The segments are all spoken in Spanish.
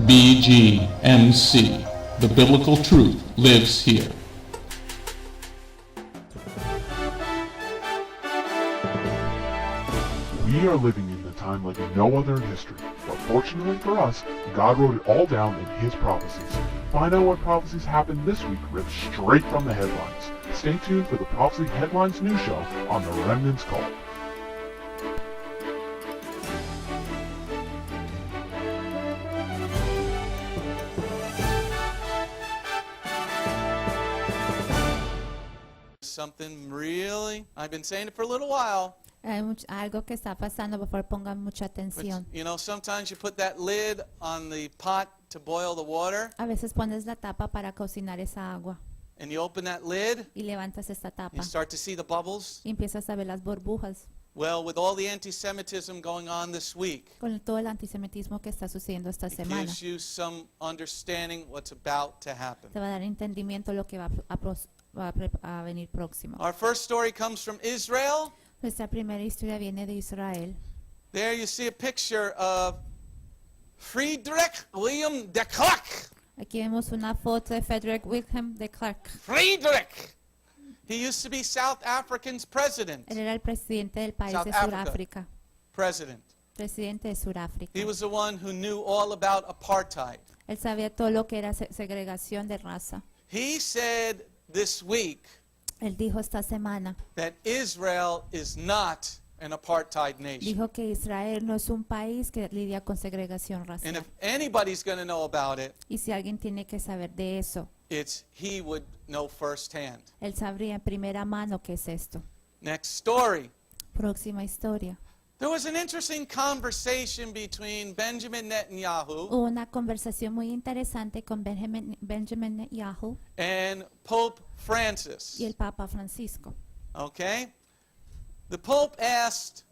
BGMC. The biblical truth lives here. We are living in a time like no other in history, but fortunately for us, God wrote it all down in His prophecies. Find out what prophecies happened this week ripped straight from the headlines. Stay tuned for the Prophecy Headlines news show on The Remnant's Call. Something really, I've been saying it for a little while. Algo que está pasando, por favor pongan mucha atención. You know, sometimes you put that lid on the pot to boil the water, A veces pones la tapa para cocinar esa agua and you open that lid, y levantas esta tapa you start to see the bubbles. y empiezas a ver las burbujas. Well, with all the anti-Semitism going on this week, Con todo el antisemitismo que está sucediendo esta it semana, gives you some understanding what's about to happen. te va a dar entendimiento lo que va a venir próximo. Our first story comes from Israel. Nuestra primera historia viene de Israel. There you see a picture of Friedrich William de Klerk. Aquí vemos una foto de Frederick Wilhelm de Klerk. Friedrich! He used to be South Africa's president. Él era el presidente del país South de Africa. Sudáfrica. President. Presidente de Sudáfrica. He was the one who knew all about apartheid. Él sabía todo lo que era segregación de raza. He said this week Él dijo esta semana, that Israel is not an apartheid nation. dijo que Israel no es un país que lidia con segregación And racial. if anybody's going to know about it, Y si alguien tiene que saber de eso, he would know firsthand. él sabría en primera mano qué es esto. Next story. Próxima historia. There was an interesting conversation between Benjamin Netanyahu Hubo una conversación muy interesante con Benjamin Netanyahu and Pope Francis. y el Papa Francisco. Okay? The Pope asked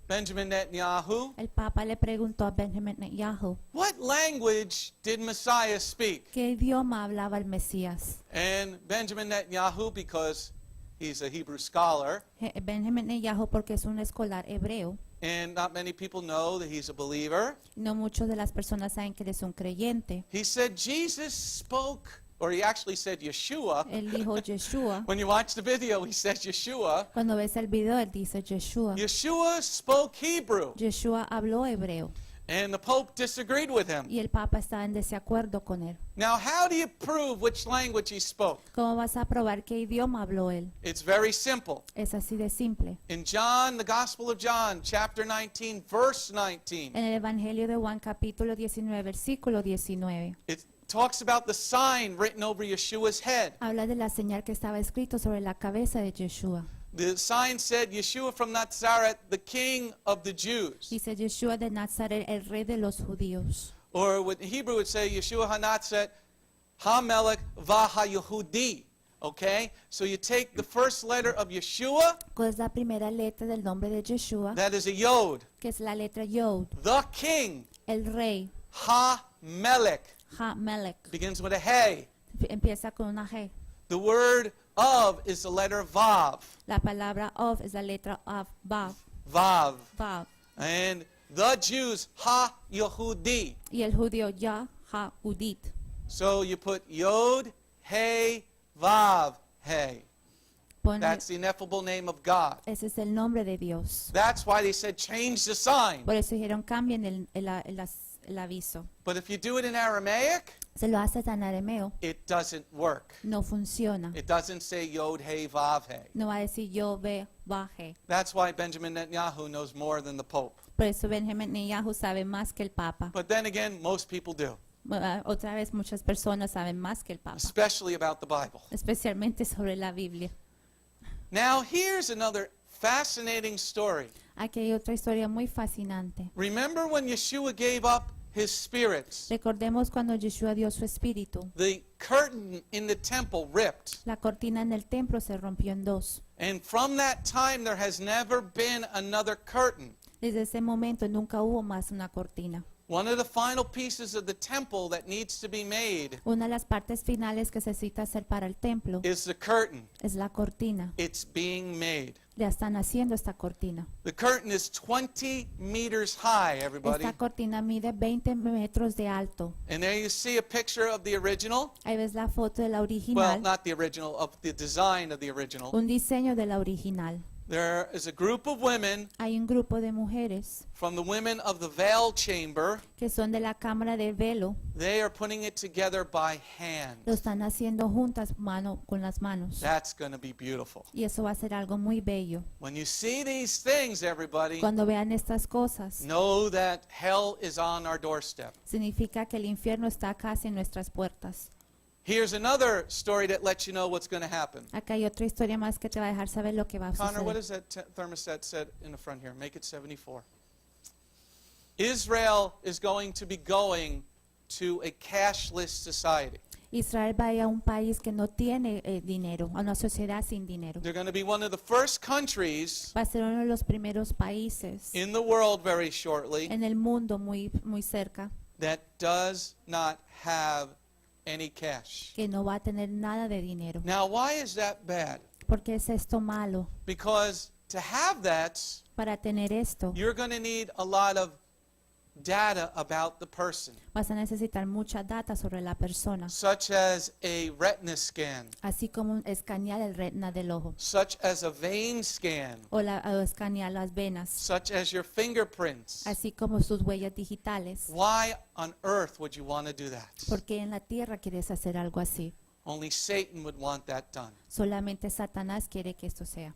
Benjamin Netanyahu, El Papa le preguntó a Benjamin Netanyahu what language did Messiah speak? qué idioma hablaba el Mesías. And Benjamin Netanyahu, because he's a Hebrew scholar, Benjamin Netanyahu, porque es un escolar hebreo, and not many people know that he's a believer, no muchas de las personas saben que él es un creyente. he said Jesus spoke, or he actually said Yeshua. Él dijo Yeshua. When you watch the video, he says Yeshua. Cuando ves el video, él dice Yeshua. Yeshua spoke Hebrew, Yeshua habló hebreo and the Pope disagreed with him. y el Papa estaba en desacuerdo con él. Now, how do you prove which language he spoke? ¿Cómo vas a probar qué idioma habló él? It's very simple. Es así de simple. In John, the Gospel of John, chapter 19, verse 19, En el Evangelio de Juan capítulo 19, versículo 19, it talks about the sign written over Yeshua's head. habla de la señal que estaba escrito sobre la cabeza de Yeshua. The sign said, Yeshua from Nazareth, the King of the Jews. Dice Yeshua de Nazaret, el rey de los judíos. Or what Hebrew would say, Yeshua HaNatzet, HaMelech VaHaYehudi. Okay? So you take the first letter of Yeshua, ¿Cuál es la primera letra del nombre de Yeshua? that is a Yod. Que es la letra Yod. The King, El rey, HaMelech, Ha-Melech. begins with a Hey. Empieza con una G. The word of is the letter Vav. La palabra of es la letra of, Vav. Vav. Vav. And the Jews, HaYehudi. Y el judío Ya, Ha, Udit. So you put Yod, Hey, Vav, Hey. Pone, That's the ineffable name of God. ese es el nombre de Dios. That's why they said change the sign. Por eso dijeron cambien el aviso. But if you do it in Aramaic, Se lo haces en arameo, it doesn't work. no funciona. It doesn't say Yod, Hey, Vav, Hey. No va a decir yo, ve, baje. That's why Benjamin Netanyahu knows more than the Pope. Por eso Benjamin Netanyahu sabe más que el Papa. But then again, most people do, Otra vez muchas personas saben más que el Papa, especially about the Bible. especialmente sobre la Biblia. Now, here's another fascinating story. Aquí hay otra historia muy fascinante. Remember when Yeshua gave up his spirits? Recordemos cuando Yeshua dio su espíritu. The curtain in the temple ripped. La cortina en el templo se rompió en dos. And from that time, there has never been another curtain. Desde ese momento nunca hubo más una cortina. One of the final pieces of the temple that needs to be made Una de las partes finales que se necesita hacer para el templo is the curtain. es la cortina. It's being made. le están haciendo esta cortina. The curtain is 20 meters high, everybody. Esta cortina mide 20 metros de alto. And there you see a picture of the original. Ahí ves la foto de la Well, original, not the original, of the design of the original. un diseño de la original. There is a group of women Hay un grupo de mujeres from the women of the veil chamber. que son de la cámara del velo, They are putting it together by hand. lo están haciendo juntas mano con las manos. That's going to be beautiful. Y eso va a ser algo muy bello. When you see these things, everybody, Cuando vean estas cosas, know that hell is on our doorstep. significa que el infierno está casi en nuestras puertas. Here's another story that lets you know what's going to happen. Acá hay otra historia más que te va a dejar saber lo que va a Connor, what suceder. is that thermostat said in the front here? Make it 74. Israel is going to be going to a cashless society. Israel va a ir a un país que no tiene dinero, a una sociedad sin dinero. They're going to be one of the first countries Va a ser uno de los primeros países in the world very shortly en el mundo muy cerca that does not have any cash. que no va a tener nada de dinero. Now, why is that bad? ¿Por qué es esto malo? Because to have that, Para tener esto, you're going to need a lot of data about the person, vas a necesitar mucha data sobre la persona, such as a retina scan, así como escanear el retina del ojo such as a vein scan, o escanear las venas, such as your fingerprints. así como sus huellas digitales. Why on earth would you want to do that? ¿Por qué en la tierra quieres hacer algo así? Only Satan would want that done. Solamente Satanás quiere que esto sea.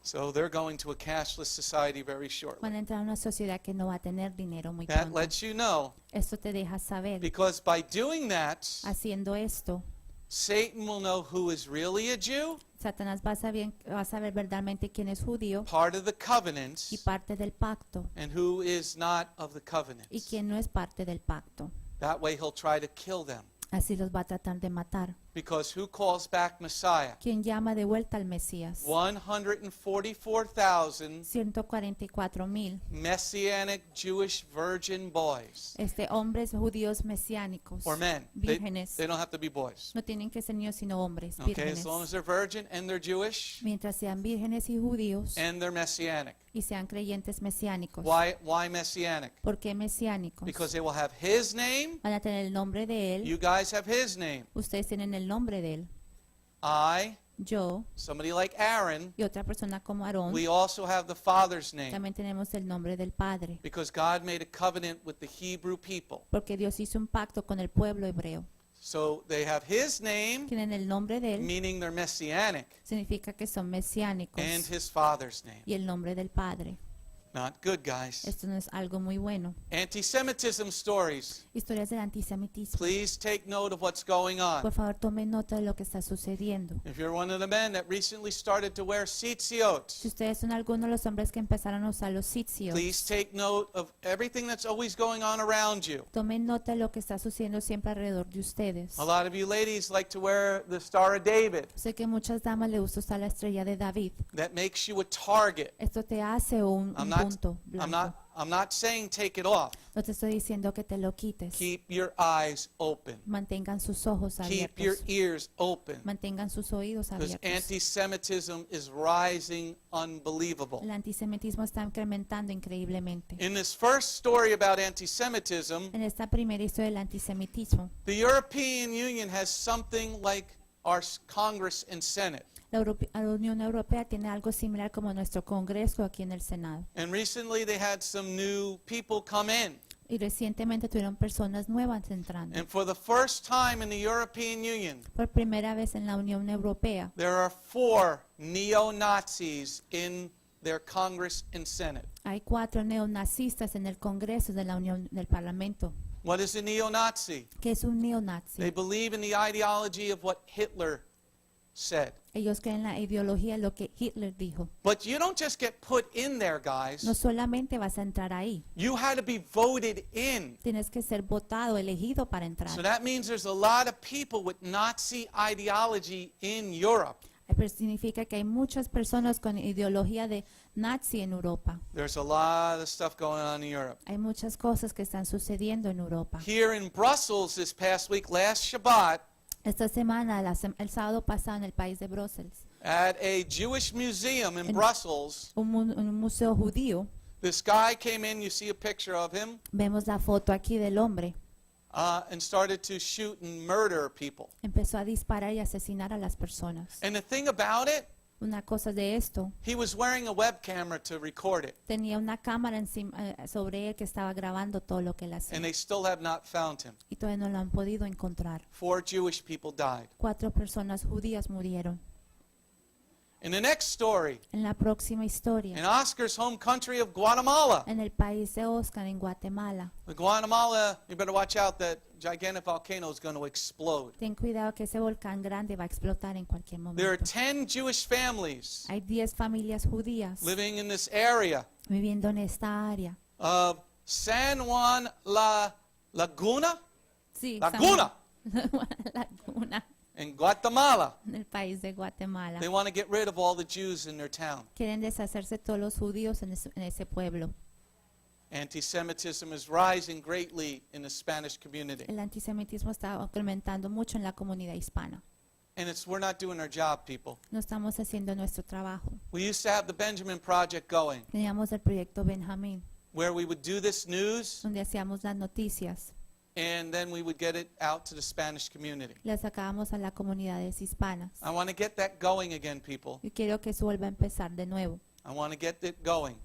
So they're going to a cashless society very Van shortly. a entrar a una sociedad que no va a tener dinero muy That pronto. lets you know, Esto te deja saber. because by doing that, Haciendo esto, Satan will know who is really a Jew, Satanás va a saber verdaderamente quién es judío part of the covenant, y parte del pacto, and who is not of the covenant. y quién no es parte del pacto. That way he'll try to kill them. Así los va a tratar de matar. Because who calls back Messiah? ¿Quién llama de vuelta al Mesías? 144,000 144,000 Messianic Jewish virgin boys. hombres judíos mesiánicos, Or men. vírgenes. They don't have to be boys. No tienen que ser niños sino hombres, Okay, vírgenes. as long as they're virgin and they're Jewish Mientras sean vírgenes y judíos and they're Messianic. y sean creyentes mesiánicos. Why Messianic? ¿Por qué mesiánicos? Because they will have his name, Van a tener el nombre de él. you guys have his name. Ustedes tienen el nombre de él. I, Yo somebody like Aaron, y otra persona como Aarón we also have the Father's name. también tenemos el nombre del Padre. Because God made a covenant with the Hebrew people. Porque Dios hizo un pacto con el pueblo hebreo. So they have his name, Tienen el nombre de él, meaning they're messianic, significa que son mesiánicos. and his father's name. Y el nombre del Padre. Not good, guys. Esto no es algo muy bueno. Anti-Semitism stories. Historias del antisemitismo. Please take note of what's going Por on. favor, tomen nota de lo que está sucediendo. If you're one of the men that recently started to wear tzitziot, Si ustedes son algunos de los hombres que empezaron a usar los sitios, please take note of everything that's always going on around you. tomen nota de lo que está sucediendo siempre alrededor de ustedes. A lot of you ladies like to wear the Star of David. Sé que muchas damas les gusta usar la estrella de David. That makes you a target. Esto te hace un punto blanco. I'm not saying take it off. No te estoy diciendo que te lo quites. Keep your eyes open. Mantengan sus ojos Keep your abiertos. ears open. Mantengan sus oídos Because abiertos. anti-Semitism is rising unbelievable. El antisemitismo está incrementando increíblemente. In this first story about anti-Semitism, En esta primera historia del antisemitismo, the European Union has something like our Congress and Senate. la Unión Europea tiene algo similar como nuestro Congreso aquí en el Senado. And recently they had some new people come in. Y recientemente tuvieron personas nuevas entrando. And for the first time in the European Union, Por primera vez en la Unión Europea there are 4 neo-Nazis in their Congress and Senate. hay 4 neonazistas en el Congreso de la Unión del Parlamento. What is a neo-Nazi? ¿Qué es un neonazi? They believe in the ideology of what Hitler said. Ellos creen en la ideología de lo que Hitler dijo. But you don't just get put in there, guys. No solamente vas a entrar ahí, You had to be voted in. tienes que ser votado, elegido para entrar. So that means there's a lot of people with Nazi ideology in Europe. Pero significa que hay muchas personas con ideología de nazi en Europa. There's a lot of stuff going on in Europe. Hay muchas cosas que están sucediendo en Europa. Here in Brussels this past week, last Shabbat, Esta semana, el sábado pasado en el país de Bruselas, At a Jewish museum in Brussels, un museo judío, this guy came in, you see a picture of him, vemos la foto aquí del hombre. and started to shoot and murder people. Empezó a disparar y asesinar a las personas. And the thing about it, Una cosa de esto, he was wearing a web camera to record it, tenía una cámara encima, sobre él que estaba grabando todo lo que él hacía. and they still have not found him. Y todavía no lo han podido encontrar. 4 Jewish people died. 4 personas judías murieron. In the next story, En la próxima in historia, Oscar's home country of Guatemala, en el país de Oscar, en Guatemala, Guatemala, you better watch out, that gigantic volcano is going to explode. ten cuidado que ese volcán grande va a explotar en cualquier There are momento. 10 Jewish families Hay 10 familias judías living in this area viviendo en esta área. of San Juan Laguna Sí, Laguna Laguna, in Guatemala. en el país de Guatemala. They want to get rid of all the Jews in their town. Quieren deshacerse todos los judíos en ese pueblo. Anti-Semitism is rising greatly in the Spanish community. El antisemitismo está aumentando mucho en la comunidad hispana. And we're not doing our job, people. No estamos haciendo nuestro trabajo. We used to have the Benjamin Project going, Teníamos el proyecto Benjamín, where we would do this news, donde hacíamos las noticias, and then we would get it out to the Spanish community. las sacábamos a las comunidades hispanas. I want to get that going again, people. Yo quiero que eso vuelva a empezar de nuevo, I want to get it going.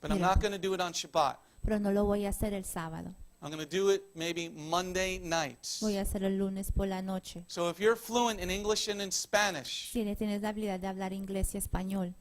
But I'm Mira. not going to do it on Shabbat. pero no lo voy a hacer el sábado. I'm going to do it maybe Monday nights. Voy a hacerlo el lunes por la noche. So if you're fluent in English and in Spanish, Si tienes la habilidad de hablar inglés y español,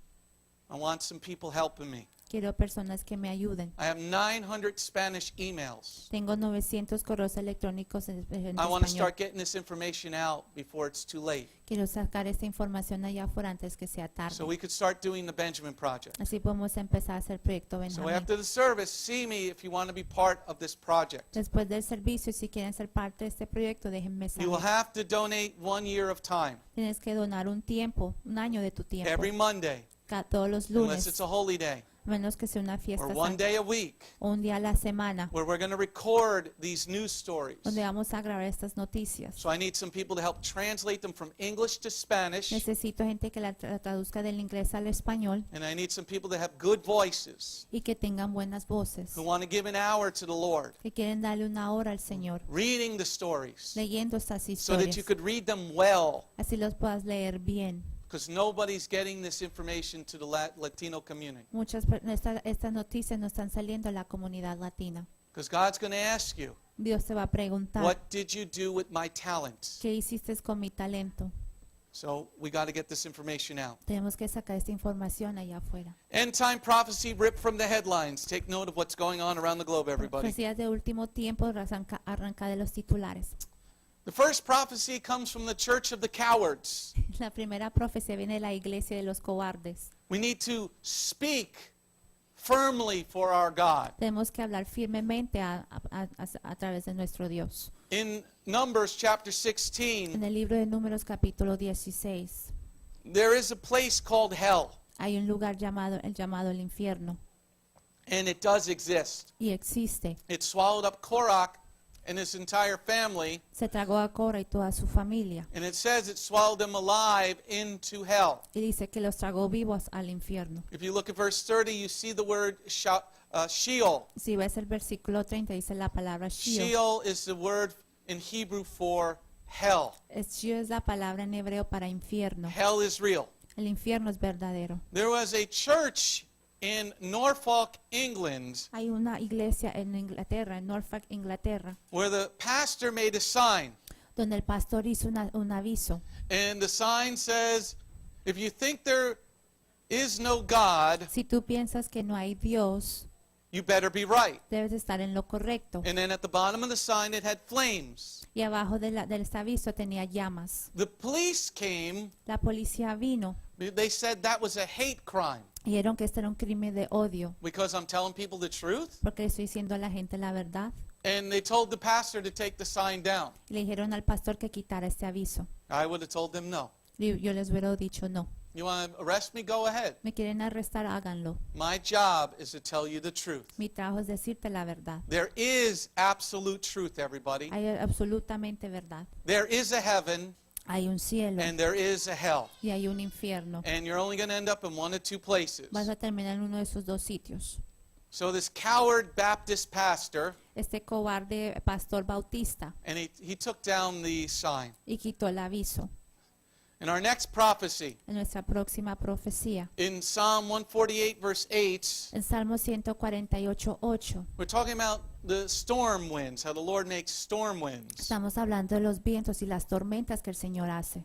I want some people helping me. quiero personas que me ayuden. I have 900 Spanish emails. Tengo 900 correos electrónicos en I want to español. start getting this information out before it's too late. Quiero sacar esta información allá afuera antes que sea So tarde. we could start doing the Benjamin Project. Así podemos empezar a hacer el proyecto So Benjamín. after the service, see me if you want to be part of this project. Después del servicio, si quieren ser parte de este proyecto, déjenme You will saber. have to donate 1 year of time Tienes que donar un tiempo, un año de tu tiempo, every Monday, todos los unless it's lunes, a holy day, a menos que sea una fiesta or 1 santa, day a week, o un día a la semana, where we're going to record these news stories. donde vamos a grabar estas noticias. So I need some people to help translate them from English to Spanish, Necesito gente que la traduzca del inglés al español and I need some people that have good voices, y que tengan buenas voces, who want to give an hour to the Lord, que quieren darle una hora al Señor, reading the stories, leyendo estas so that you historias, could read them well, así los puedas leer bien. because nobody's getting this information to the Latino community. Estas noticias no están saliendo a la comunidad latina. Because God's going to ask you, Dios te va a preguntar, what did you do with my talents? ¿qué hiciste con mi talento? So we got to get this information out. Tenemos que sacar esta información allá afuera. End time prophecy ripped from the headlines. Take note of what's going on around the globe, everybody. Profecías de último tiempo, arranca de los titulares. The first prophecy comes from the church of the cowards. La primera profecía viene de la iglesia de los cobardes. We need to speak firmly for our God. Tenemos que hablar firmemente a través de nuestro Dios. In Numbers chapter En 16, el libro de Números capítulo 16 there is a place called hell, hay un lugar llamado el infierno and it does exist. y existe. It swallowed up Korach and his entire family, Se tragó a Cora y toda su familia and it says it swallowed them alive into hell. y dice que los tragó vivos al infierno. If you look at verse 30, you see the word Sheol. Si ves el versículo 30 dice la palabra Sheol. Sheol is the word in Hebrew for hell. Sheol es la palabra en hebreo para infierno. Hell is real. El infierno es verdadero. There was a church in Norfolk, England, Hay una iglesia en Inglaterra, en Norfolk, Inglaterra, where the pastor made a sign, donde el pastor hizo un aviso. and the sign says, if you think there is no God, Si tú piensas que no hay Dios, you better be right. debes estar en lo correcto. And then at the bottom of the sign, it had flames. Y abajo de este aviso tenía llamas. The police came. La policía vino They said that was a hate crime y dijeron que este era un crimen de odio, because I'm telling people the truth. porque le estoy diciendo a la gente la verdad. And they told the pastor to take the sign down. Y le dijeron al pastor que quitara este aviso. I would have told them no. Y yo les hubiera dicho no. You want to arrest me? Go ahead. Me quieren arrestar, háganlo. My job is to tell you the truth. Mi trabajo es decirte la verdad. There is absolute truth, everybody. Hay absolutamente verdad. There is a heaven Hay un cielo and there is a hell. y hay un infierno. And you're only going to end up in one of two places. Vas a terminar en uno de esos dos sitios. So this coward Baptist pastor, Este cobarde pastor bautista and he took down the sign. y quitó el aviso. In our next prophecy, En nuestra próxima profecía, in Psalm 148, verse 8, en Salmo 148:8, we're talking about the storm winds, how the Lord makes storm winds. estamos hablando de los vientos y las tormentas que el Señor hace.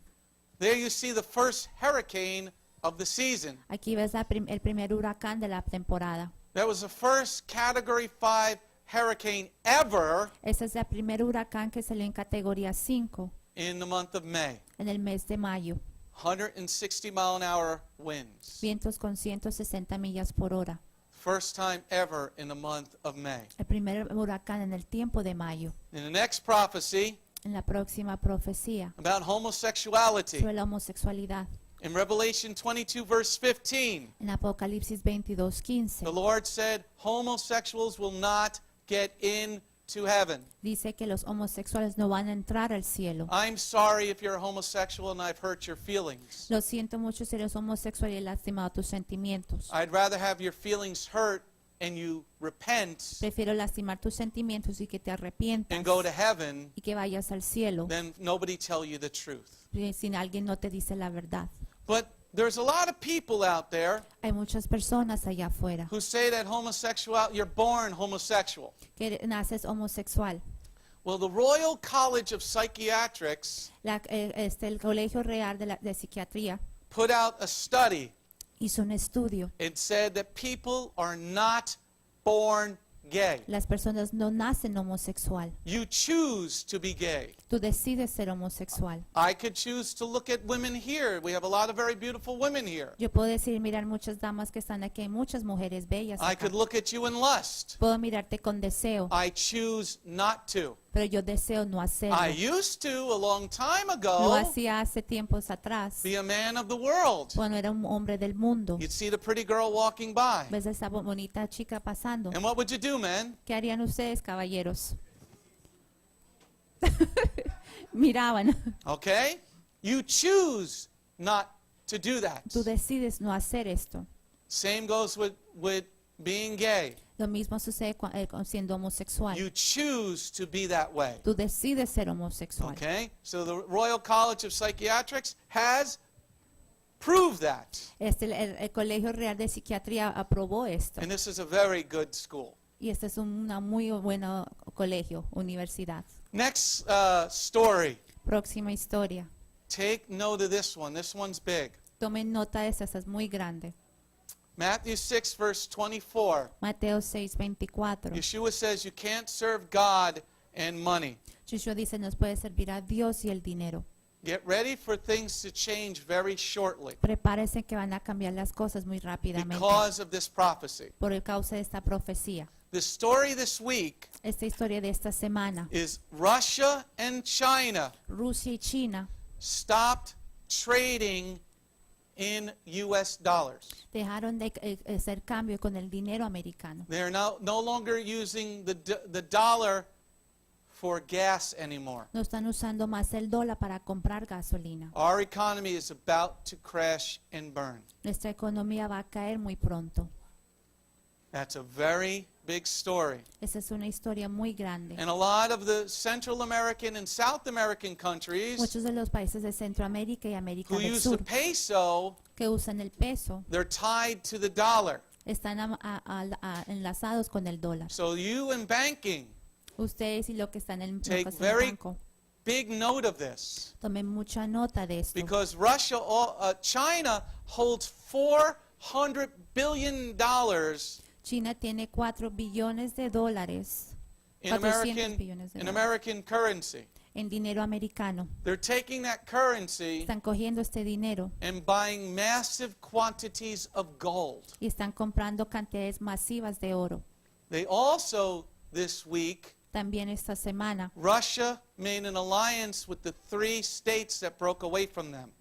There you see the first hurricane of the season. Aquí ves el primer huracán de la temporada. That was the first Category 5 hurricane ever Ese es el primer huracán que salió en categoría 5 in the month of May. en el mes de mayo. 160 mile an hour winds. Vientos con 160 millas por hora. First time ever in the month of May. El primer huracán en el tiempo de mayo. In the next prophecy En la próxima profecía about homosexuality, sobre la homosexualidad. in Revelation 22, verse 15, En Apocalipsis the 22:15 Lord said, homosexuals will not get into heaven. dice que los homosexuales no van a entrar al cielo. I'm sorry if you're a homosexual and I've hurt your feelings. Lo siento mucho si eres homosexual y he lastimado tus sentimientos. I'd rather have your feelings hurt and you repent Prefiero lastimar tus sentimientos y que te arrepientas and go to heaven y que vayas al cielo than nobody tell you the truth. sin alguien no te dice la verdad. But there's a lot of people out there Hay muchas personas allá afuera who say that you're born homosexual. que naces homosexual. Well, the Royal College of Psychiatrics El Colegio Real de Psiquiatría put out a study. hizo un estudio. It said that people are not born gay. Las personas no nacen homosexual. You choose to be gay. Tú decides ser homosexual. I could choose to look at women here. We have a lot of very beautiful women here. Yo puedo decir, mirar muchas damas que están aquí, hay muchas mujeres bellas I acá. could look at you in lust. Puedo mirarte con deseo, I choose not to. pero yo deseo no hacerlo. I used to a long time Lo ago hacía hace tiempos atrás, be a man of the world. cuando era un hombre del mundo. You'd see the pretty girl walking by. ¿Ves a esa bonita chica pasando? And what would you do, man? ¿Qué harían ustedes, caballeros? Miraban. Okay? You choose not to do that. Tú decides no hacer esto. Same goes with being gay. Lo mismo sucede siendo homosexual. You choose to be that way. Tú decides ser homosexual. Okay? So the Royal College of Psychiatrics has proved that. El Colegio Real de Psiquiatría aprobó esto. And this is a very good school. Y este es una muy buena colegio, universidad. Next story. Próxima historia. Take note of this one. This one's big. Tomen nota de esta es muy grande. Matthew 6, verse 24. Mateo 6:24. Yeshua says you can't serve God and money. Yeshua dice, nos puede servir a Dios y el dinero. Get ready for things to change very shortly Prepárese que van a cambiar las cosas muy rápidamente because of this prophecy. por el causa de esta profecía. The story this week Esta historia de esta semana, is Russia and China Rusia y China stopped trading in U.S. dollars. dejaron de hacer cambio con el dinero americano. They're no longer using the dollar for gas anymore. No están usando más el dólar para comprar gasolina. Our economy is about to crash and burn. Nuestra economía va a caer muy pronto. That's a very big story. Esa es una historia muy grande. And a lot of the Central American and South American countries Muchos de los países de Centroamérica y América who del use the Sur peso, que usan el peso they're tied to the dollar. están enlazados con el dólar. So you in banking, Ustedes y lo que están en take el very banco, big note of this. tomen mucha nota de esto. Because China holds $400 billion China tiene 4 billones de dólares in 400 billones de dólares American currency. en dinero americano. They're taking that currency Están cogiendo este dinero and buying massive quantities of gold. y están comprando cantidades masivas de oro. They also, this week, También esta semana, Russia made an alliance with the 3 states that broke away from them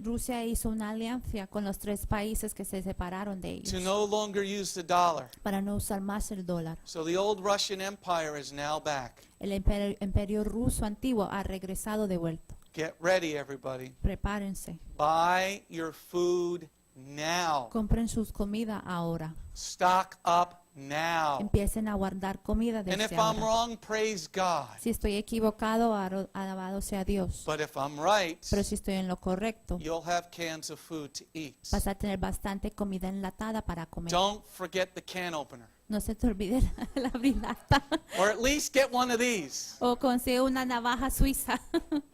Rusia hizo una alianza con los 3 países que se separaron de to ellos no longer use the dollar. para no usar más el dólar. So the old Russian Empire is now back. El imperio ruso antiguo ha regresado de vuelta. Get ready, everybody. Prepárense. Buy your food now. Compren sus comidas ahora. Stock up now. Empiecen a guardar comida And desde if I'm ahora. wrong, praise God. Si estoy equivocado, alabado sea Dios. But if I'm right, Pero si estoy en lo correcto, you'll have cans of food to eat. vas a tener bastante comida enlatada para comer. Don't forget the can opener. No se te olvide la brilata. Or at least get one of these. O consigue una navaja suiza.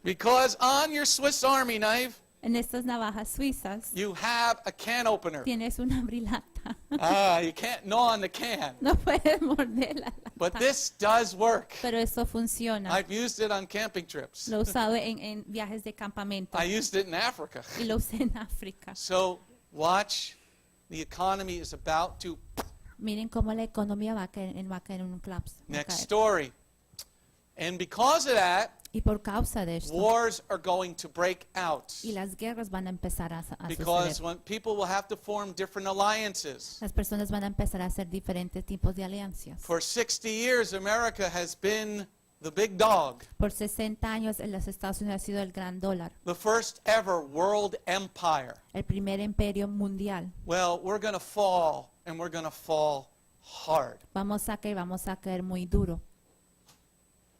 Because on your Swiss Army knife, En estas navajas suizas you have a can opener. tienes una brilata. You can't gnaw on the can. No puedes morder la But lata. this does work. Pero eso funciona. I've used it on camping trips. Lo he usado en viajes de campamento. I used it in Africa. Y lo usé en África. So watch, the economy is about to. Miren cómo la economía va a caer en un collapse. Va a Next caer. story. And because of that, Y por causa de esto, wars are going to break out. y las guerras van a empezar a Because suceder. when people will have to form different alliances. Las personas van a empezar a hacer diferentes tipos de alianzas. For 60 years, America has been the big dog, Por 60 años, en los Estados Unidos ha sido el gran dólar, the first ever world empire. el primer imperio mundial. Well, we're going to fall, and we're going to fall hard. Vamos a caer muy duro.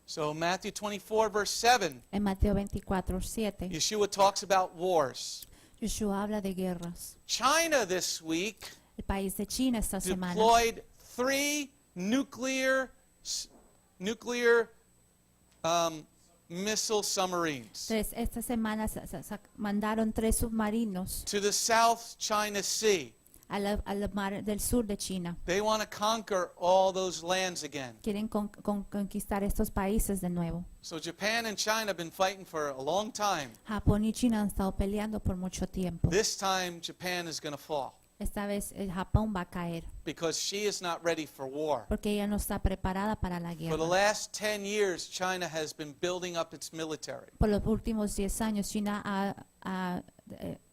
So Matthew 24, verse 7, En Mateo 24:7, Yeshua talks about wars. Yeshua habla de guerras. China this week El país de China esta semana deployed 3 nuclear missile submarines esta semana mandaron 3 submarinos to the South China Sea. al mar del sur de China. They want to conquer all those lands again. Quieren conquistar estos países de nuevo. So Japan and China have been fighting for a long time. Japón y China han estado peleando por mucho tiempo. This time Japan is going to fall Esta vez el Japón va a caer because she is not ready for war. porque ella no está preparada para la For the guerra. last 10 years, China has been building up its military. Por los últimos 10 años, China ha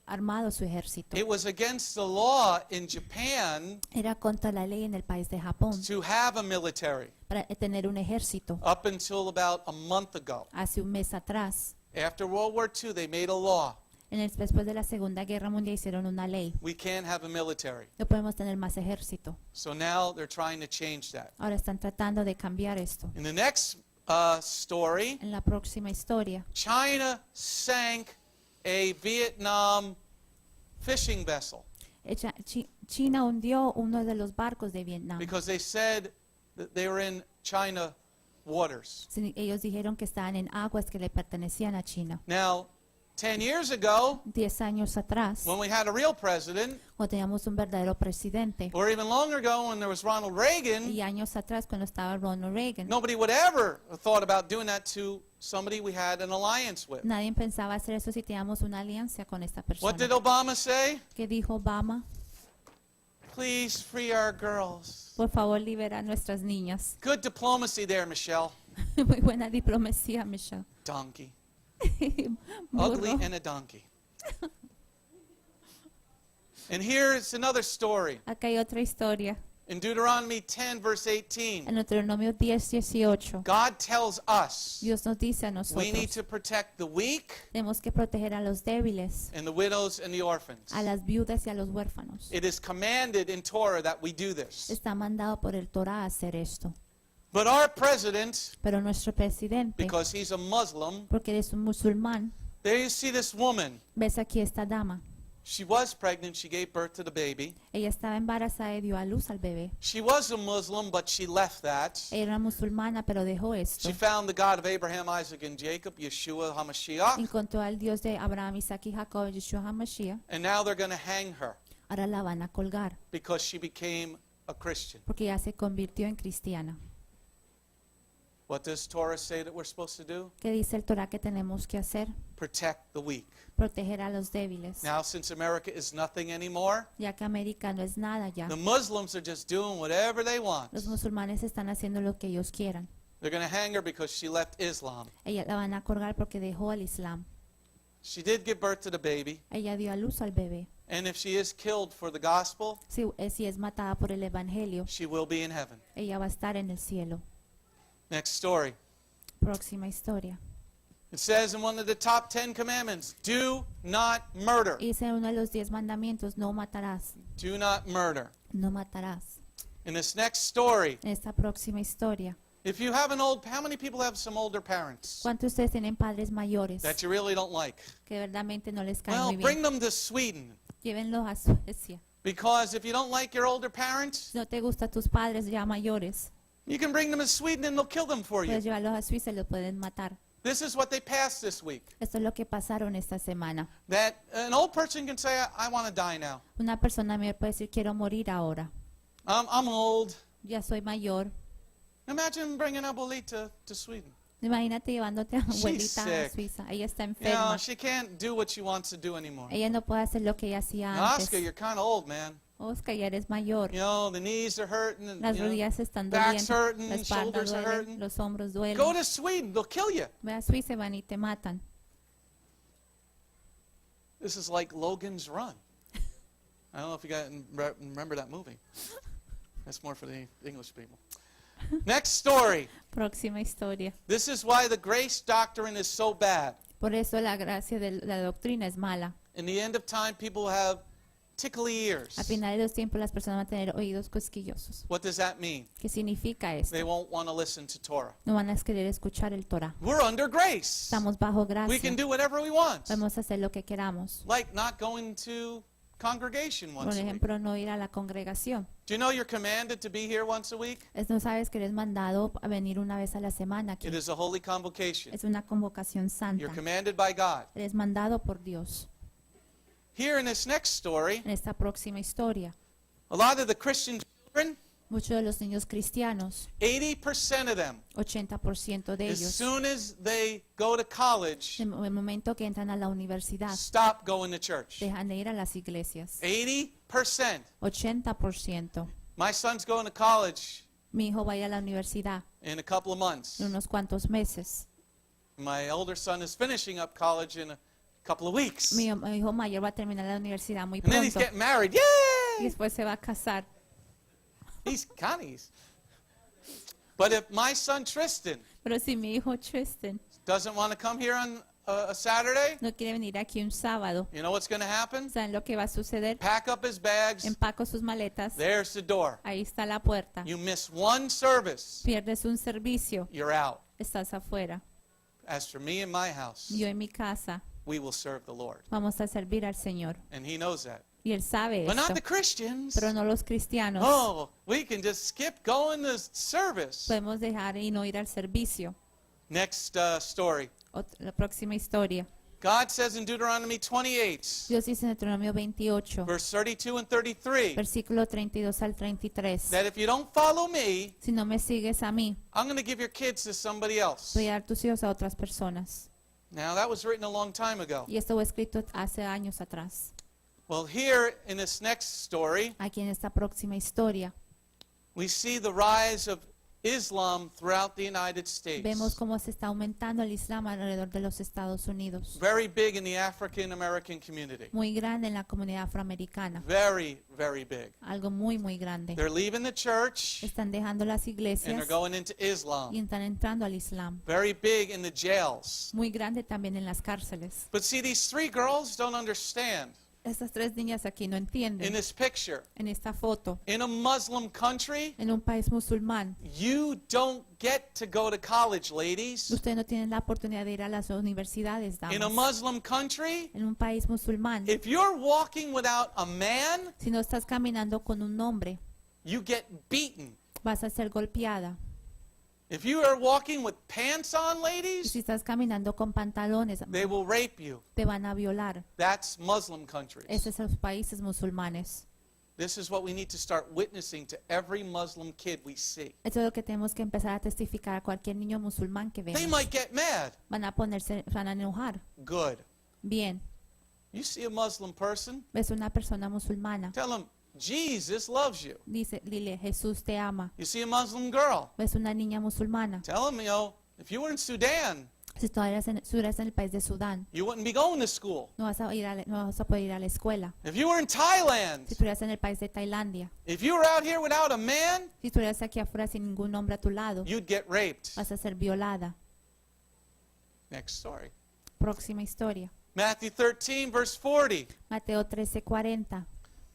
armado su ejército. It was against the law in Japan Era contra la ley en el país de Japón to have a military para tener un ejército. up until about a month ago. Hace un mes atrás, After World War II, they made a law. después de la Segunda Guerra Mundial, hicieron una ley. We can't have a military. No podemos tener más ejército. So now they're trying to change that. Ahora están tratando de cambiar esto. In the next story, En la próxima historia, China sank a Vietnam fishing vessel China hundió uno de los barcos de Vietnam. because they said that they were in China waters. Sí, ellos dijeron que estaban en aguas que le pertenecían a China. Now, 10 years ago, 10 años atrás, when we had a real president, cuando teníamos un verdadero presidente, or even longer ago when there was Ronald Reagan, y años atrás cuando estaba Ronald Reagan, nobody would ever have thought about doing that to somebody we had an alliance with. nadie pensaba hacer eso si teníamos una alianza con esta What did persona. Obama say? ¿Qué dijo Obama? Please free our girls. Por favor, libera a nuestras niñas. Good diplomacy there, Michelle. Muy buena diplomacia, Michelle. Donkey. Burro. Ugly and a donkey. And here's another story. Acá hay otra historia. In Deuteronomy 10, verse 18, En Deuteronomio 10:18, God tells us Dios nos dice a we need nosotros, to protect the weak tenemos que proteger a los débiles, and the widows and the orphans. a las viudas y a los huérfanos. It is commanded in Torah that we do this. Está mandado por el Torah a hacer esto. But our president, Pero nuestro presidente, because he's a Muslim, porque eres un musulmán, there you see this woman. ves aquí esta dama. She was pregnant. She gave birth to the baby. Ella estaba embarazada y dio a luz al bebé. She was a Muslim, but she left that. Ella era musulmana, pero dejó esto. She found the God of Abraham, Isaac, and Jacob, Yeshua HaMashiach, Encontró al Dios de Abraham, Isaac y Jacob, Yeshua HaMashiach. and now they're going to hang her Ahora la van a colgar because she became a Christian. porque ya se convirtió en cristiana. What does Torah say that we're supposed to do? ¿Qué dice el Torah que tenemos que hacer? Protect the weak. Proteger a los débiles. Now, since America is nothing anymore, Ya que América no es nada ya. the Muslims are just doing whatever they want. Los musulmanes están haciendo lo que ellos quieran. They're going to hang her because she left Islam. Ella la van a colgar porque dejó el Islam. She did give birth to the baby, Ella dio a luz al bebé. and if she is killed for the gospel, Si es matada por el evangelio, she will be in heaven. ella va a estar en el cielo. Next story. Próxima historia. It says in one of the top 10 commandments, do not murder. Dice uno de los 10 mandamientos, no matarás, Do not murder. no matarás. In this next story, En esta próxima historia, if you have how many people have some older parents ¿cuántos de ustedes tienen padres mayores that you really don't like? que verdaderamente no les caen Well, muy bring bien? them to Sweden. Llévenlos a Suecia. Because if you don't like your older parents, Si no te gustan tus padres ya mayores, you can bring them to Sweden and they'll kill them for you. puedes llevarlos a Suiza y los pueden matar. This is what they passed this week. Esto es lo que pasaron esta semana. That an old person can say, I want to die now. Una persona mayor puede decir, quiero morir ahora. I'm old. Ya soy mayor. Imagine bringing abuelita to Sweden. Imagínate llevándote a abuelita a sick. Suiza. Ella está You know, enferma. she can't do what she wants to do anymore. Ella no puede hacer lo que ella hacía Now, Oscar, antes. you're kind of old, man. Oscar, ya eres mayor. You know, the knees are hurting. And, Las you know, rodillas están back's doliendo. hurting, La espalda shoulders are duele. hurting. Los hombros Go duelen. to Sweden. They'll kill you. Ve a Suiza y van y te matan. This is like Logan's Run. I don't know if you guys remember that movie. That's more for the English people. Next story. Próxima historia. This is why the grace doctrine is so bad. Por eso la gracia de la doctrina es mala. In the end of time, people have tickly ears. Al final de los tiempos las personas van a tener oídos cosquillosos. What does that mean? ¿Qué significa esto? They won't want to listen to Torah. No van a querer escuchar el Torah. We're under grace. Estamos bajo We gracia. can do whatever we want. Podemos hacer lo que queramos. Like not going to congregation Por once a week. ejemplo, no ir a la congregación. Do you know you're commanded to be here once a week? No sabes que eres mandado a venir una vez a la semana aquí. It is a holy convocation. Es una convocación santa. You're commanded by God. Eres mandado por Dios. Here in this next story, En esta próxima historia, a lot of the Christian children, muchos de los niños cristianos, 80% of them, 80% de as ellos, soon as they go to college, en el momento que entran a la universidad, stop going to church. dejan de ir a las iglesias. 80%. 80%. My son's going to college Mi hijo va a ir a la universidad in a couple of months. en unos cuantos meses. My older son is finishing up college in a couple of weeks. Mi hijo mayor va a terminar la universidad muy And then he's pronto getting married. y Yay! después se va a casar. He's Connie's. But if my son Tristan Pero si mi hijo Tristan doesn't want to come here on a Saturday, no quiere venir aquí un sábado, you know what's going to happen? ¿saben lo que va a suceder? Pack up his bags. Empaco sus maletas, There's the door. ahí está la puerta. You miss one service, Pierdes un servicio, you're out. estás afuera. As for me and my house, Yo en mi casa we will serve the Lord. vamos a servir al Señor. And he knows that. Y él sabe But not esto, the Christians. pero no los cristianos. Oh, we can just skip going to service. Podemos dejar y no ir al servicio. Next story. La próxima historia. God says in Deuteronomy 28, Dios dice en Deuteronomio 28, verse 32 and 33, versículo 32 al 33. that if you don't follow me, Si no me sigues a mí, I'm going to give your kids to somebody else. voy a dar tus hijos a otras personas. Now, that was written a long time ago. Y esto fue escrito hace años atrás. Well, here in this next story, Aquí en esta próxima historia we see the rise of Islam throughout the United States. vemos cómo se está aumentando el Islam alrededor de los Estados Unidos. Very big in the African American community. Muy grande en la comunidad afroamericana. Very, very big. Algo muy, muy grande. They're leaving the church Están dejando las and they're iglesias going into y Islam. están entrando al Islam. Very big in the jails. Muy grande también en las cárceles. But see, these three girls don't understand. Estas tres niñas aquí no In entienden. this picture, En esta foto, in a Muslim country, en un país musulmán, you don't get to go to college, ladies. ustedes no tienen la oportunidad de ir a las universidades, In a damas. Muslim country, En un país musulmán, if you're walking without a man, si no estás caminando con un hombre, you get beaten. vas a ser golpeada. If you are walking with pants on, Y ladies, si estás caminando con pantalones, they will rape you. te van a violar. That's Muslim countries. Esos son los países musulmanes. This is what we need to start witnessing to every Muslim kid we see. Eso es lo que tenemos que empezar a testificar a cualquier niño musulmán que They veamos. might get mad. Van a enojar. Good. Bien, You see a Muslim person, ves una persona musulmana. tell them, Jesus loves you. Dile, Jesús te ama. You see a Muslim girl, Ves una niña musulmana. tell them, if you were in Sudan, Si tú eres en el país de Sudán, you wouldn't be going to school. no vas a poder ir a la escuela. If you were in Thailand, Si tú eres en el país de Tailandia, if you were out here without a man, si tú eres aquí afuera sin ningún hombre a tu lado, you'd get raped. vas a ser violada. Next story. Próxima historia. Matthew 13, verse 40. Mateo 13:40.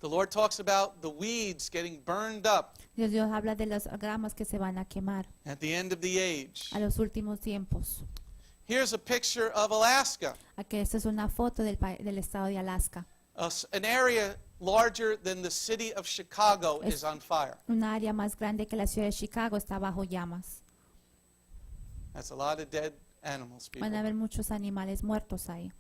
The Lord talks about the weeds getting burned up Dios habla de las ramas que se van a quemar at the end of the age. a los últimos tiempos. Here's a picture of Alaska, Aquí esta es una foto del estado de Alaska. an area larger than the city of Chicago Es- is on fire. Una área más grande que la ciudad de Chicago está bajo llamas. That's a lot of dead animals, Van a people. haber muchos animales muertos ahí.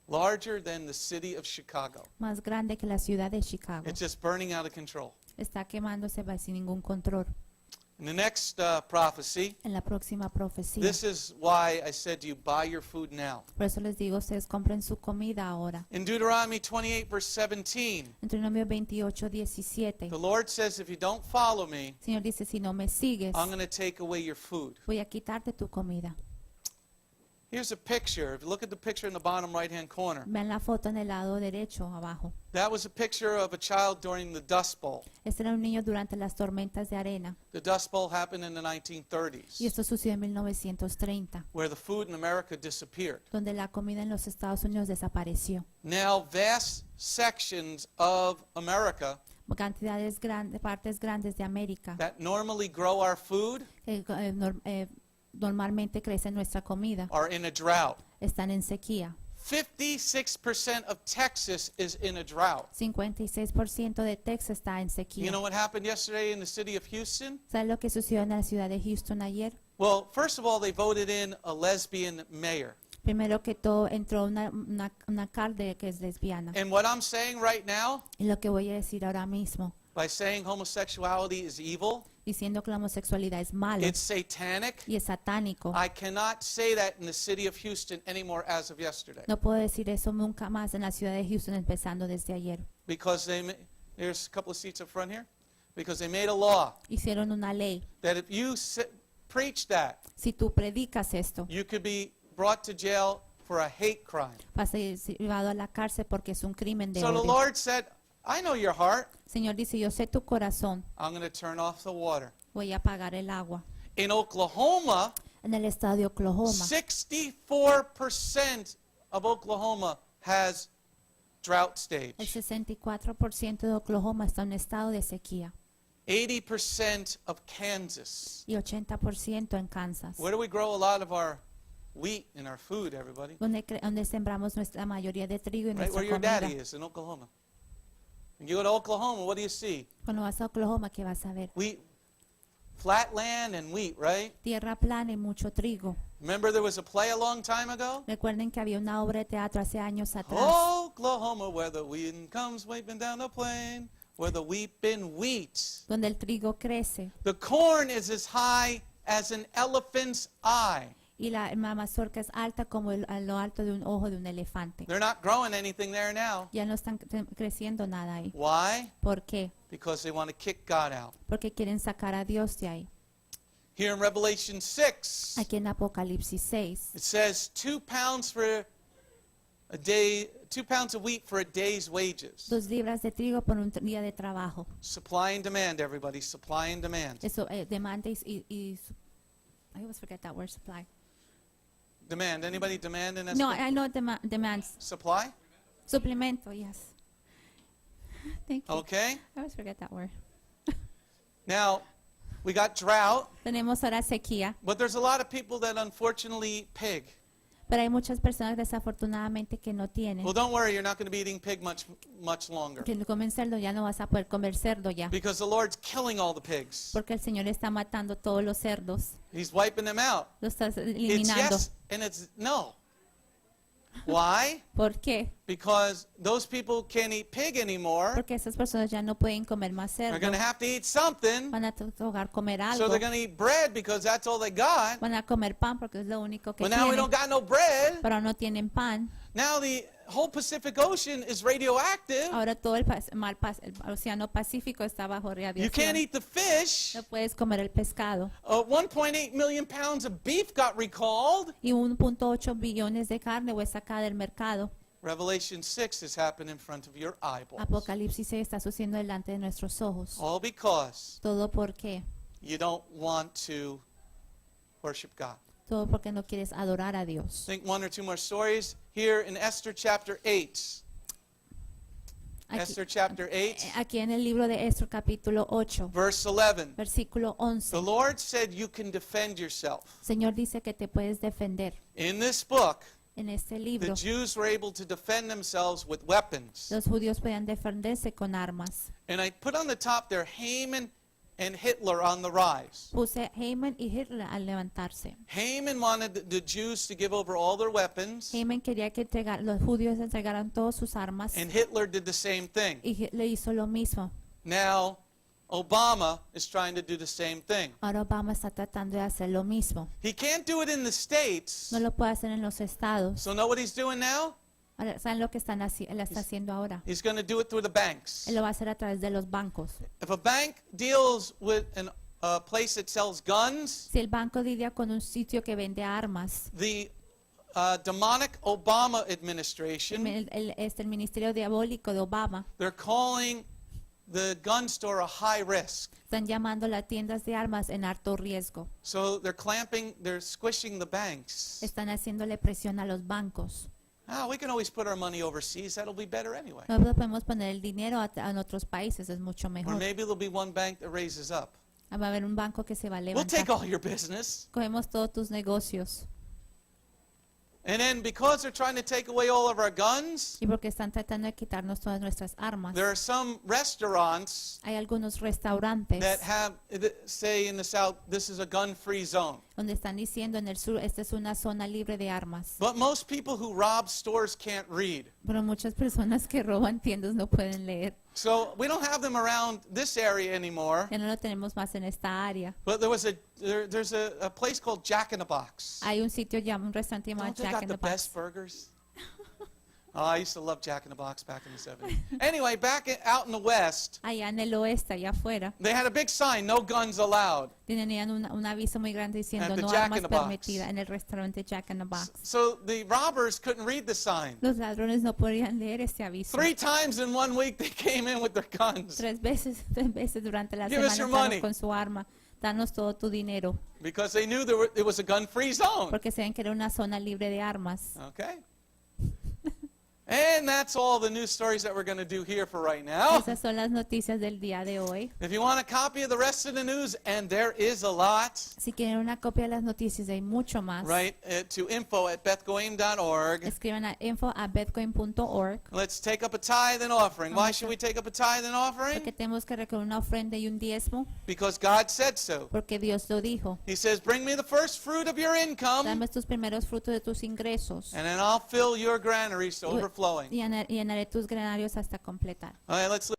Larger than the city of Chicago. Más grande que la ciudad de Chicago. It's just burning out of control. Está quemándose sin ningún control. In the next prophecy, En la próxima profecía. this is why I said to you, buy your food now. Por eso les digo, ustedes compren su comida ahora. In Deuteronomy 28, verse 17, En Deuteronomio 28:17. the Lord says, if you don't follow me, El Señor dice, si no me sigues, I'm going to take away your food. voy a quitarte tu comida. Here's a picture. If you look at the picture in the bottom right-hand corner, Vean la foto en el lado derecho abajo. that was a picture of a child during the Dust Bowl. Este era un niño durante las tormentas de arena. The Dust Bowl happened in the Y 1930s, esto sucedió en 1930, where the food in America disappeared. donde la comida en los Estados Unidos desapareció. Now, vast sections of America Cantidades grandes, partes grandes de América that normally grow our food que normalmente crecen nuestra comida are in a drought. están en sequía. 56% of Texas is in a drought. 56% de Texas está en You sequía. know what happened yesterday in the city of Houston? ¿Sabes lo que sucedió en la ciudad de Houston ayer? Well, first of all, they voted in a lesbian mayor. Primero que todo entró una alcalde que es lesbiana. And what I'm saying right now, Y lo que voy a decir ahora mismo, by saying homosexuality is evil, diciendo que la homosexualidad es malo it's satanic, y es satánico. I cannot say that in the city of Houston anymore as of yesterday. No puedo decir eso nunca más en la ciudad de Houston, empezando desde ayer. Because there's a couple of seats up front here. Because they made a law Hicieron una ley. that if you preach that, Si tú predicas esto, you could be brought to jail for a hate crime. vas a ser llevado a la cárcel porque es un crimen de So the odio. Lord said, I know your heart. Señor dice, yo sé tu corazón, I'm going to turn off the water. voy a apagar el agua. In Oklahoma, En el estado de Oklahoma, 64% of Oklahoma has drought stage. el 64% de Oklahoma está en un estado de sequía 80% of Kansas. y 80% en Kansas, Where do we grow a lot of our wheat and our food, everybody? donde sembramos nuestra mayoría de trigo y Right nuestra where your comida. daddy is, in Oklahoma. When you go to Oklahoma, what do you see? Cuando vas a Oklahoma, ¿qué vas a ver? Wheat, flat land and wheat, right? Tierra plana y mucho trigo. Remember there was a play a long time ago? Recuerden que había una obra de teatro hace años atrás, Oklahoma, where the wind comes sweeping down the plain, where the weeping wheat. donde el trigo crece The corn is as high as an elephant's eye. y la mazorca es alta como a lo alto de un ojo de un elefante. They're not growing anything there now. Ya no están creciendo nada ahí. Why? ¿Por qué? Because they want to kick God out. Porque quieren sacar a Dios de ahí. Here in Revelation 6, Aquí en Apocalipsis 6 it says 2 pounds for a day, 2 pounds of wheat for a day's wages. 2 libras de trigo por un día de trabajo. Supply and demand, everybody. Supply and demand. Eso, demanda I always forget that word, supply. Demand. Anybody demand in that? No, I know demands. Supply? Suplemento, yes. Thank you. Okay. I always forget that word. Now, we got drought, Tenemos ahora sequía, but there's a lot of people that unfortunately eat pig. pero hay muchas personas desafortunadamente que no tienen. Well, don't worry, you're not going to be eating pig much longer. Que comen cerdo, ya no vas a poder comer cerdo ya. Because the Lord's killing all the pigs. Porque el Señor está matando todos los cerdos. He's wiping them out. Los está It's eliminando. yes and it's no. Why? ¿Por qué? Because those people can't eat pig anymore. Porque esas personas ya no pueden comer más They're cerdo. going to have to eat something. Van a tocar comer So algo. they're going to eat bread because that's all they got. Van a comer pan porque es lo único que But now we tienen. don't got no bread. Pero no tienen pan. Now the whole Pacific Ocean is radioactive. Ahora todo el océano Pacífico está bajo You can't radiación. eat the fish. No puedes comer el pescado. 1.8 million pounds of beef got recalled. Y 1.8 billones de carne fue sacada del mercado. Revelation 6 has happened in front of your eyeballs. Apocalipsis 6 está sucediendo delante de nuestros ojos. All because Todo porque you don't want to worship God. Todo porque no quieres adorar a Dios. Think one or two more stories. Here in Esther chapter 8. Esther chapter 8, Aquí en el libro de Esther capítulo 8, verse 11. versículo 11. The Lord said you can defend yourself. Señor dice que te puedes defender. In this book, En este the libro, Jews were able to defend themselves with weapons. los judíos podían defenderse con armas. And I put on the top there Haman and Hitler on the rise. Puse Haman y Hitler al levantarse. Haman wanted the Jews to give over all their weapons, Haman quería que los judíos entregaran todas sus armas and Hitler did the same thing. y Hitler hizo lo mismo. Now, Obama is trying to do the same thing. Ahora Obama está tratando de hacer lo mismo. He can't do it in the States. No lo puede hacer en los estados. So know what he's doing now? Ahora, ¿saben lo que él está haciendo ahora? He's going to do it through the banks. Él lo va a hacer a través de los bancos. If a bank deals with a place that sells guns, Si el banco lidia con un sitio que vende armas, the demonic Obama administration, el ministerio diabólico de Obama, they're calling the gun store a high risk. están llamando las tiendas de armas en alto riesgo. So they're squishing the banks. Están haciéndole presión a los bancos. We can always put our money overseas. That'll be better anyway. Nosotros podemos poner el dinero en otros países, es mucho Or mejor. maybe there'll be one bank that raises up. Va a haber un banco que se va a We'll take levantar. all your business. Cogemos todos tus negocios. And then because they're trying to take away all of our guns, Y porque están tratando de quitarnos todas nuestras armas. there are some restaurants Hay algunos restaurantes that say in the South, this is a gun-free zone. donde están diciendo en el sur, esta es una zona libre de armas. But most people who rob stores can't read. Pero muchas personas que roban tiendas no pueden leer. So we don't have them around this area anymore. Ya no lo tenemos más en esta área. But there's a place called Jack in the Box. Hay un sitio, un restaurante llamado Don't they Jack got in the the Box. best burgers? I used to love Jack in the Box back in the 70s. Anyway, out in the West, Allá en el oeste, allá afuera, they had a big sign, no guns allowed. tenían un aviso muy grande diciendo At the no Jack armas in the Box. permitidas en el restaurante Jack in the Box. So the robbers couldn't read the sign. Los ladrones no podían leer ese aviso. 3 times in 1 week they came in with their guns Tres veces durante la Give us semana your entraron money. con su arma. Danos todo tu dinero. because they knew it was a gun-free zone. Porque saben que era una zona libre de armas. Okay. And that's all the news stories that we're going to do here for right now. Esas son las noticias del día de hoy. If you want a copy of the rest of the news, and there is a lot, Si quieren una copia de las noticias, hay mucho más. write to info@bethgoim.org. Escriban a info@bethcoin.org. Let's take up a tithe and offering. Why should we take up a tithe and Porque offering? tenemos que recoger una ofrenda y un diezmo. Because God said so. Porque Dios lo dijo. He says, bring me the first fruit of your income, Dame tus primeros frutos de tus ingresos. and then I'll fill your granaries to overflowing. Y llenaré tus granarios hasta completar. All right, let's